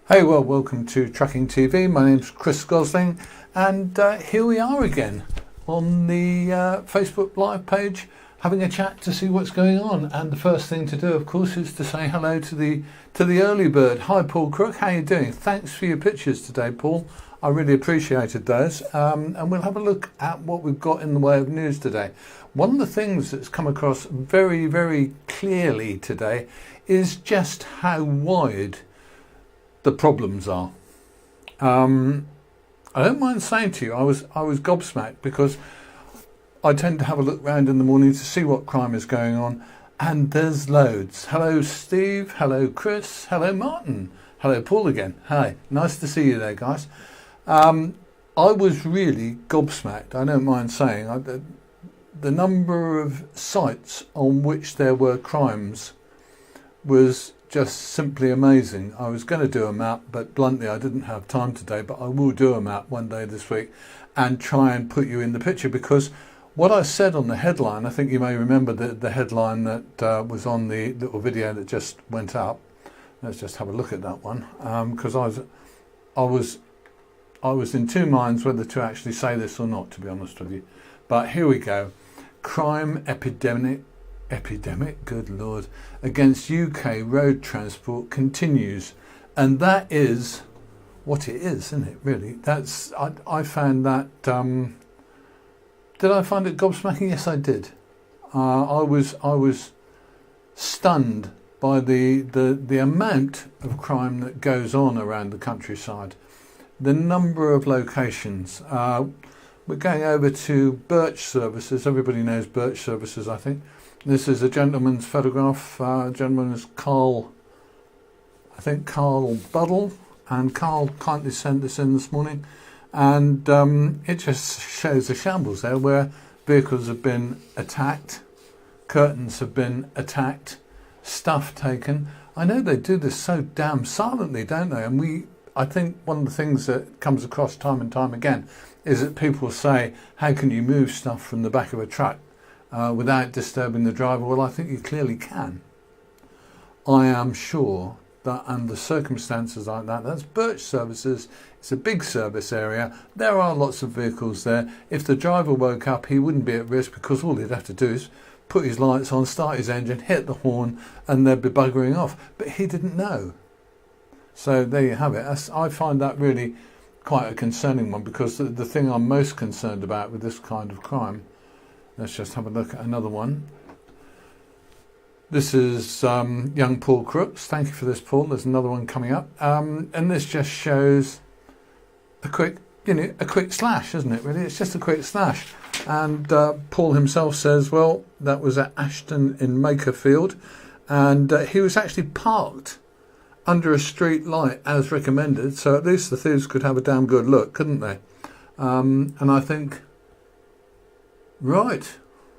Hey, well, welcome to Trucking TV. My name's Chris Gosling, and here we are again on the Facebook Live page, having a chat to see what's going on. And the first thing to do, of course, is to say hello to the early bird. Hi, Paul Crook. How you doing? Thanks for your pictures today, Paul. I really appreciated those. And we'll have a look at what we've got in the way of news today. One of the things that's come across very, very clearly today is just how wide the problems are. I don't mind saying to you, I was gobsmacked, because I tend to have a look round in the morning to see what crime is going on, and there's loads. Hello Steve, hello Chris, hello Martin, hello Paul again. Hi, nice to see you there, guys. I was really gobsmacked, I don't mind saying. The number of sites on which there were crimes was just simply amazing. I was going to do a map, but bluntly I didn't have time today, but I will do a map one day this week and try and put you in the picture, because what I said on the headline, I think you may remember the headline that was on the little video that just went up. Let's just have a look at that one, because I was in two minds whether to actually say this or not, to be honest with you. But here we go. Crime epidemic, good Lord, against UK road transport continues. And that is what it is, isn't it, really? I found that, did I find it gobsmacking? Yes, I did. I was stunned by the amount of crime that goes on around the countryside. The number of locations. We're going over to Birch Services. Everybody knows Birch Services, I think. This is a gentleman's photograph. Gentleman is Carl Buddle, and Carl kindly sent this in this morning, and it just shows a shambles there where vehicles have been attacked, curtains have been attacked, stuff taken. I know they do this so damn silently, don't they? And I think one of the things that comes across time and time again is that people say, how can you move stuff from the back of a truck without disturbing the driver? Well, I think you clearly can. I am sure that under circumstances like that, that's Birch Services, it's a big service area, there are lots of vehicles there. If the driver woke up, he wouldn't be at risk, because all he'd have to do is put his lights on, start his engine, hit the horn, and they'd be buggering off. But he didn't know. So there you have it. I find that really quite a concerning one, because the thing I'm most concerned about with this kind of crime, let's just have a look at another one. This is young Paul Crooks. Thank you for this, Paul. There's another one coming up, and this just shows a quick slash, isn't it? Really, it's just a quick slash. And Paul himself says, well, that was at Ashton in Makerfield, and he was actually parked under a street light as recommended, so at least the thieves could have a damn good look, couldn't they? And I think, right,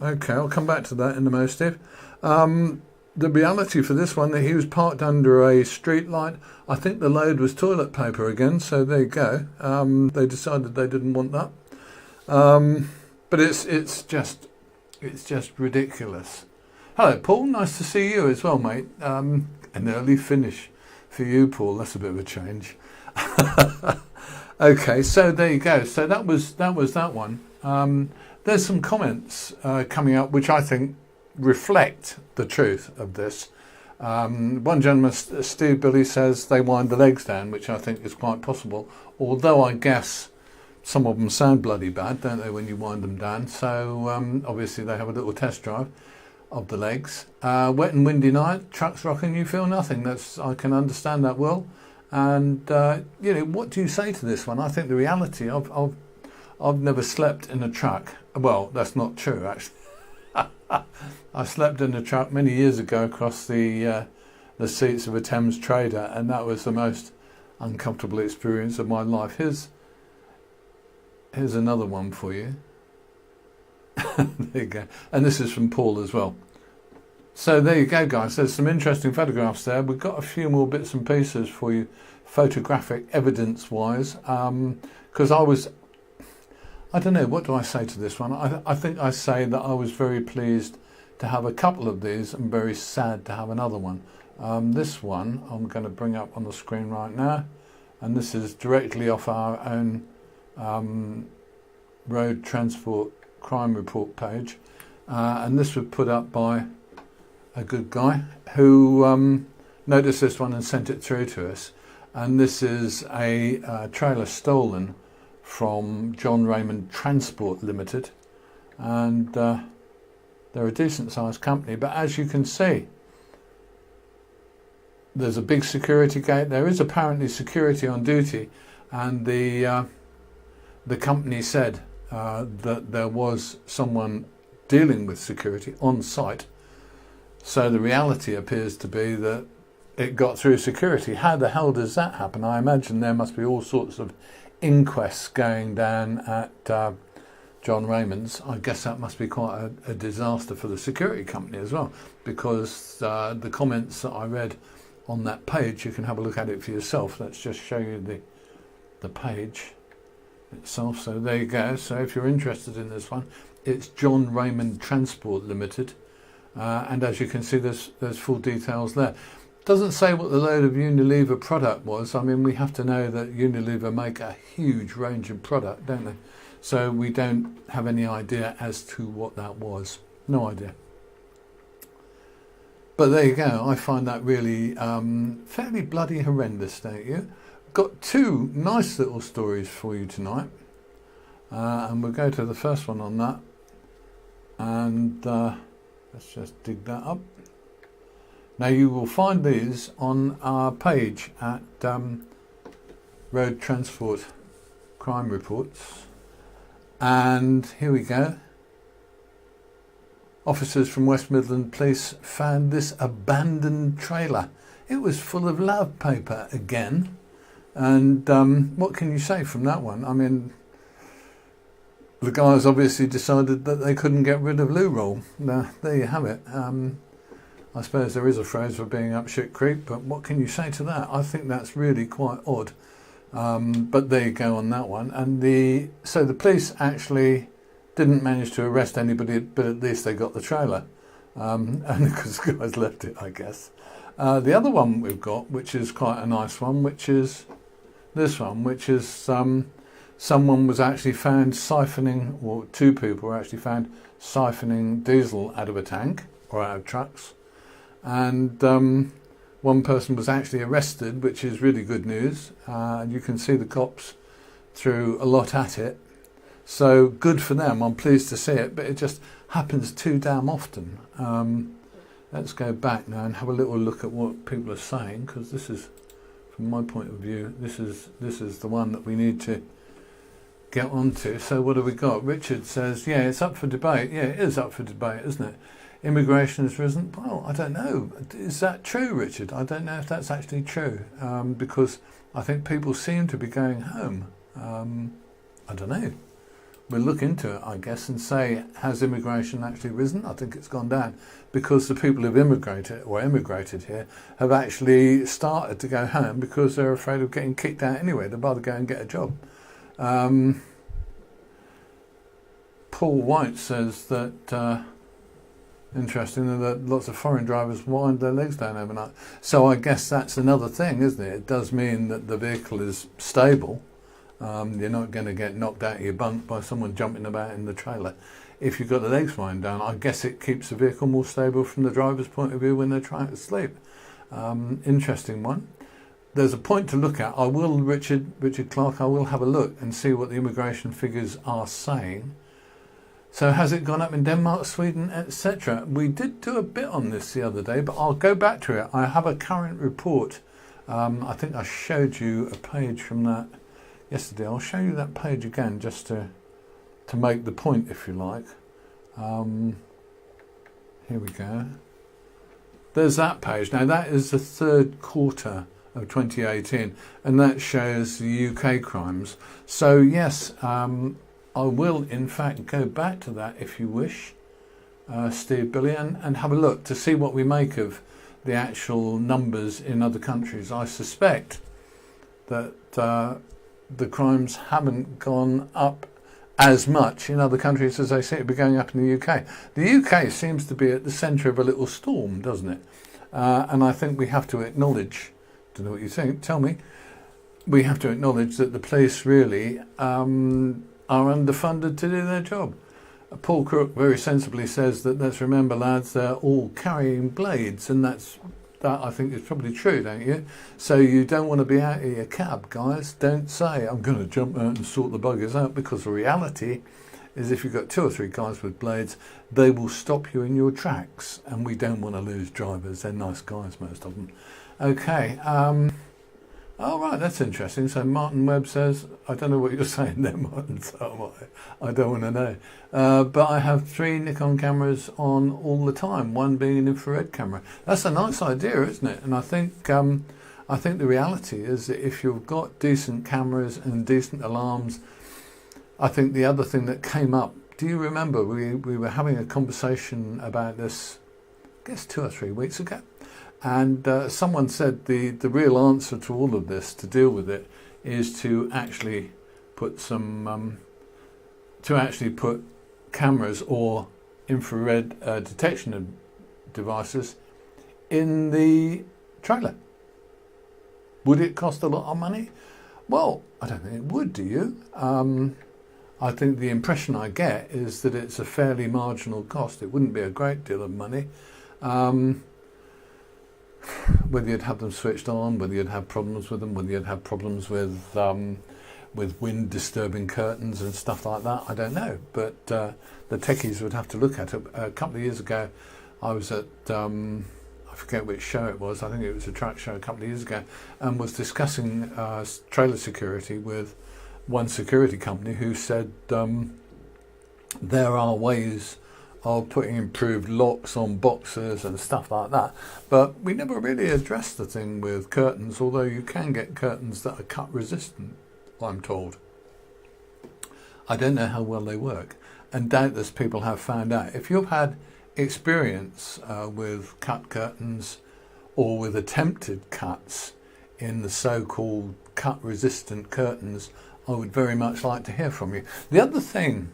okay, I'll come back to that in a moment, Steve. The reality for this one, that he was parked under a street light. I think the load was toilet paper again, so there you go. They decided they didn't want that. But it's just ridiculous. Hello, Paul. Nice to see you as well, mate. An early finish for you, Paul. That's a bit of a change. Okay, so there you go. So that was that one. There's some comments coming up which I think reflect the truth of this. One gentleman, Steve Billy, says they wind the legs down, which I think is quite possible, although I guess some of them sound bloody bad, don't they, when you wind them down? So obviously they have a little test drive of the legs. Wet and windy night, trucks rocking, you feel nothing. I can understand that well. And what do you say to this one? I think the reality of I've never slept in a truck. Well, that's not true, actually. I slept in a truck many years ago across the seats of a Thames Trader, and that was the most uncomfortable experience of my life. Here's another one for you. There you go. And this is from Paul as well. So there you go, guys. There's some interesting photographs there. We've got a few more bits and pieces for you, photographic evidence-wise, because I don't know, what do I say to this one? I think I say that I was very pleased to have a couple of these and very sad to have another one. This one I'm going to bring up on the screen right now, and this is directly off our own Road Transport Crime Report page, and this was put up by a good guy who noticed this one and sent it through to us. And this is a trailer stolen from John Raymond Transport Limited, and they're a decent sized company, but as you can see, there's a big security gate. There is apparently security on duty, and the company said that there was someone dealing with security on site. So the reality appears to be that it got through security. How the hell does that happen? I imagine there must be all sorts of inquests going down at John Raymond's. I guess that must be quite a disaster for the security company as well, because the comments that I read on that page, you can have a look at it for yourself. Let's just show you the page itself. So there you go. So if you're interested in this one, it's John Raymond Transport Limited, and as you can see, there's full details there. Doesn't say what the load of Unilever product was. I mean, we have to know that Unilever make a huge range of product, don't they? So we don't have any idea as to what that was. No idea. But there you go. I find that really fairly bloody horrendous, don't you? Got two nice little stories for you tonight, and we'll go to the first one on that, and let's just dig that up. Now you will find these on our page at Road Transport Crime Reports, and here we go. Officers from West Midland Police found this abandoned trailer. It was full of love paper again. And what can you say from that one? I mean, the guys obviously decided that they couldn't get rid of loo roll. Now, there you have it. I suppose there is a phrase for being up shit creek, but what can you say to that? I think that's really quite odd. But there you go on that one. And so the police actually didn't manage to arrest anybody, but at least they got the trailer, and because the guys left it, I guess. The other one we've got, which is quite a nice one, which is this one, which is someone was actually found siphoning, or two people were actually found siphoning diesel out of a tank or out of trucks, and one person was actually arrested, which is really good news. You can see the cops threw a lot at it. So good for them, I'm pleased to see it, but it just happens too damn often. Let's go back now and have a little look at what people are saying, because this is, from my point of view, this is the one that we need to get onto. So what have we got? Richard says, yeah, it's up for debate. Yeah, it is up for debate, isn't it? Immigration has risen. Well, I don't know. Is that true, Richard? I don't know if that's actually true, because I think people seem to be going home. I don't know. We'll look into it, I guess, and say, has immigration actually risen? I think it's gone down, because the people who've immigrated here have actually started to go home because they're afraid of getting kicked out anyway. They'd rather go and get a job. Paul White says that, interesting, that lots of foreign drivers wind their legs down overnight. So I guess that's another thing, isn't it? It does mean that the vehicle is stable. You're not going to get knocked out of your bunk by someone jumping about in the trailer. If you've got the legs lying down, I guess it keeps the vehicle more stable from the driver's point of view when they're trying to sleep. Interesting one. There's a point to look at. I will, Richard Clark, I will have a look and see what the immigration figures are saying. So has it gone up in Denmark, Sweden, etc.? We did do a bit on this the other day, but I'll go back to it. I have a current report. I think I showed you a page from that yesterday. I'll show you that page again just to make the point, if you like. Here we go. There's that page. Now that is the third quarter of 2018, and that shows the UK crimes. So yes, I will in fact go back to that if you wish, Steve Billy, and have a look to see what we make of the actual numbers in other countries. I suspect that the crimes haven't gone up as much in other countries as they seem to be going up in the UK. The UK seems to be at the centre of a little storm, doesn't it? And I think we have to acknowledge, don't know what you think, tell me, we have to acknowledge that the police really are underfunded to do their job. Paul Crook very sensibly says that, let's remember, lads, they're all carrying blades, and that I think is probably true, don't you? So you don't want to be out of your cab, guys. Don't say, I'm going to jump out and sort the buggers out, because the reality is if you've got 2 or 3 guys with blades, they will stop you in your tracks, and we don't want to lose drivers. They're nice guys, most of them. Okay. Oh, right, that's interesting. So Martin Webb says, I don't know what you're saying there, Martin, so I don't want to know. But I have 3 Nikon cameras on all the time, one being an infrared camera. That's a nice idea, isn't it? And I think the reality is that if you've got decent cameras and decent alarms, I think the other thing that came up, do you remember we were having a conversation about this, I guess 2 or 3 weeks ago? And someone said the real answer to all of this, to deal with it, is to actually put put cameras or infrared detection devices in the trailer. Would it cost a lot of money? Well, I don't think it would, do you? I think the impression I get is that it's a fairly marginal cost. It wouldn't be a great deal of money. Whether you'd have them switched on, whether you'd have problems with them, whether you'd have problems with wind disturbing curtains and stuff like that, I don't know. But the techies would have to look at it. A couple of years ago, I was at, I forget which show it was, I think it was a track show a couple of years ago, and was discussing trailer security with one security company who said there are ways of putting improved locks on boxes and stuff like that, but we never really addressed the thing with curtains, although you can get curtains that are cut resistant, I'm told. I don't know how well they work, and doubtless people have found out. If you've had experience with cut curtains or with attempted cuts in the so-called cut resistant curtains, I would very much like to hear from you. The other thing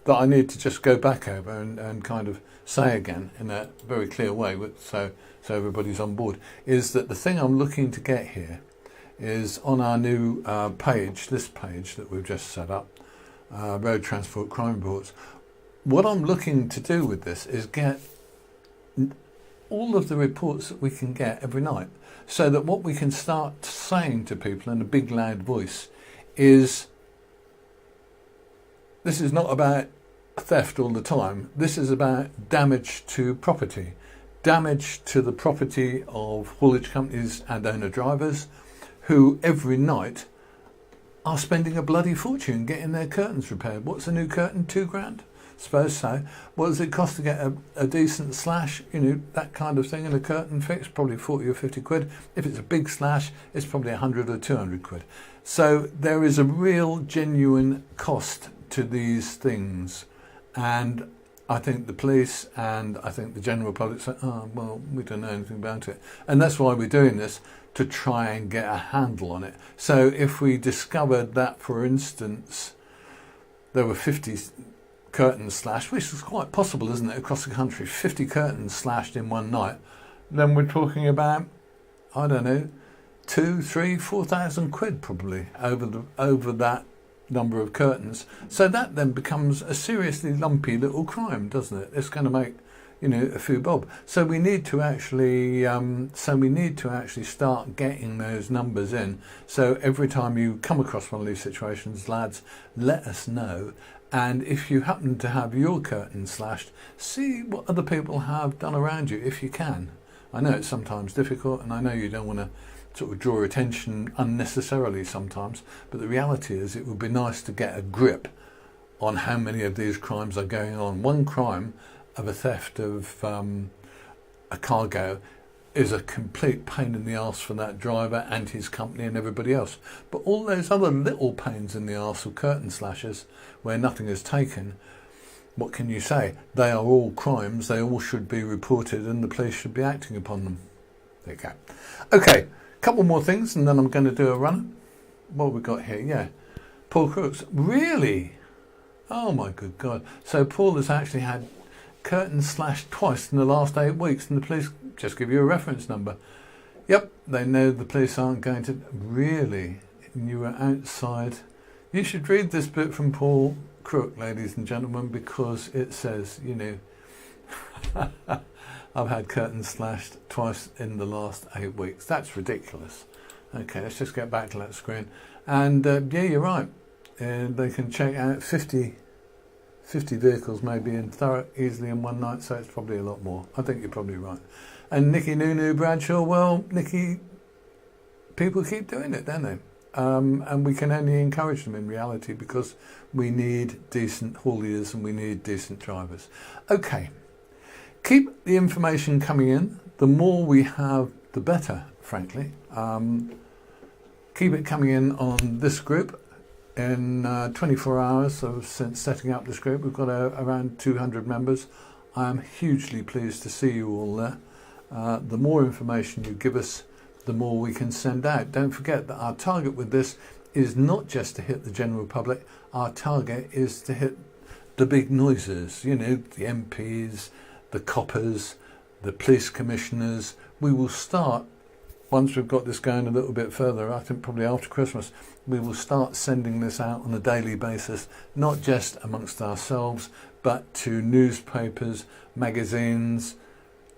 that I need to just go back over and kind of say again in a very clear way, so everybody's on board, is that the thing I'm looking to get here is on our new page, this page that we've just set up, Road Transport Crime Reports. What I'm looking to do with this is get all of the reports that we can get every night, so that what we can start saying to people in a big loud voice is, this is not about theft all the time. This is about damage to property, damage to the property of haulage companies and owner drivers who every night are spending a bloody fortune getting their curtains repaired. What's a new curtain? £2,000? Suppose so. What does it cost to get a decent slash, that kind of thing, in a curtain fixed? Probably 40 or 50 quid. If it's a big slash, it's probably 100 or 200 quid. So there is a real genuine cost to these things, and I think the police and I think the general public say, oh, well, we don't know anything about it. And that's why we're doing this, to try and get a handle on it. So if we discovered that, for instance, there were 50 curtains slashed, which is quite possible, isn't it, across the country, 50 curtains slashed in one night, then we're talking about, I don't know, 2, 3, 4,000 quid probably over that number of curtains. So that then becomes a seriously lumpy little crime, doesn't it? It's going to make, a few bob. So we need to actually, start getting those numbers in. So every time you come across one of these situations, lads, let us know. And if you happen to have your curtain slashed, see what other people have done around you, if you can. I know it's sometimes difficult, and I know you don't want to sort of draw attention unnecessarily sometimes, but the reality is it would be nice to get a grip on how many of these crimes are going on. One crime of a theft of a cargo is a complete pain in the arse for that driver and his company and everybody else. But all those other little pains in the arse of curtain slashes where nothing is taken, what can you say? They are all crimes, they all should be reported, and the police should be acting upon them. There you go. Okay, a couple more things and then I'm going to do a run. What have we got here? Yeah, Paul Crooks. Really? Oh my good God. So Paul has actually had curtains slashed twice in the last 8 weeks, and the police just give you a reference number. Yep, they know the police aren't going to... Really? You were outside... You should read this bit from Paul Crook, ladies and gentlemen, because it says, you know, I've had curtains slashed twice in the last 8 weeks. That's ridiculous. Okay, let's just get back to that screen. And yeah, you're right. They can check out 50 vehicles maybe in Thurrock easily in one night, so it's probably a lot more. I think you're probably right. And Nikki Nunu Bradshaw, well, Nikki, people keep doing it, don't they? And we can only encourage them in reality, because we need decent hauliers and we need decent drivers. Okay, keep the information coming in. The more we have, the better, frankly. Keep it coming in on this group. In 24 hours since setting up this group, we've got around 200 members. I am hugely pleased to see you all there. The more information you give us, the more we can send out. Don't forget that our target with this is not just to hit the general public. Our target is to hit the big noises, you know, the MPs, the coppers, the police commissioners. We will start, once we've got this going a little bit further, I think probably after Christmas, we will start sending this out on a daily basis, not just amongst ourselves, but to newspapers, magazines,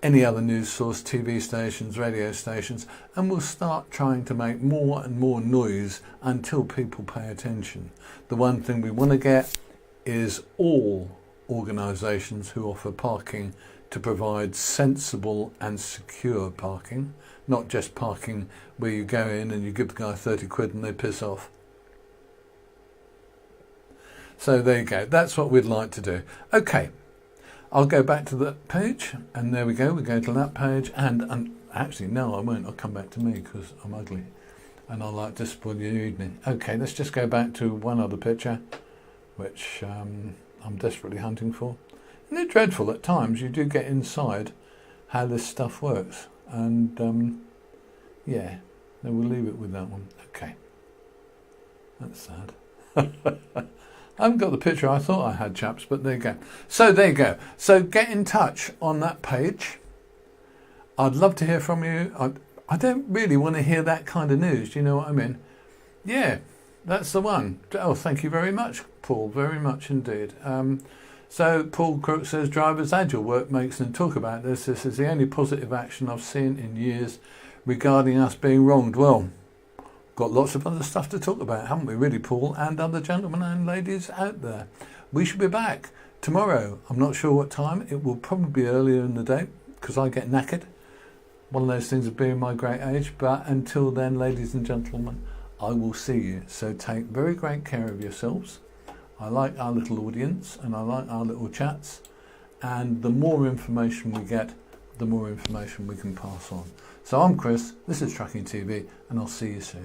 any other news source, TV stations, radio stations, and we'll start trying to make more and more noise until people pay attention. The one thing we want to get is all organisations who offer parking to provide sensible and secure parking, not just parking where you go in and you give the guy 30 quid and they piss off. So there you go, that's what we'd like to do. Okay. I'll go back to that page, and there we go. We go to that page, and actually, no, I won't. I'll come back to me because I'm ugly, and I like to spoil your evening. Okay, let's just go back to one other picture, which I'm desperately hunting for. Isn't it dreadful at times? You do get inside how this stuff works, and yeah, no, we'll leave it with that one. Okay, that's sad. I haven't got the picture I thought I had, chaps, but there you go. So there you go. So get in touch on that page. I'd love to hear from you. I don't really want to hear that kind of news. Do you know what I mean? Yeah, that's the one. Oh, thank you very much, Paul. Very much indeed. So Paul Crook says, drivers, add your work makes and talk about this. This is the only positive action I've seen in years regarding us being wronged. Well, got lots of other stuff to talk about, haven't we, really, Paul, and other gentlemen and ladies out there. We should be back tomorrow. I'm not sure what time. It will probably be earlier in the day because I get knackered. One of those things of being my great age. But until then, ladies and gentlemen, I will see you. So take very great care of yourselves. I like our little audience and I like our little chats. And the more information we get, the more information we can pass on. So I'm Chris, this is Trucking TV, and I'll see you soon.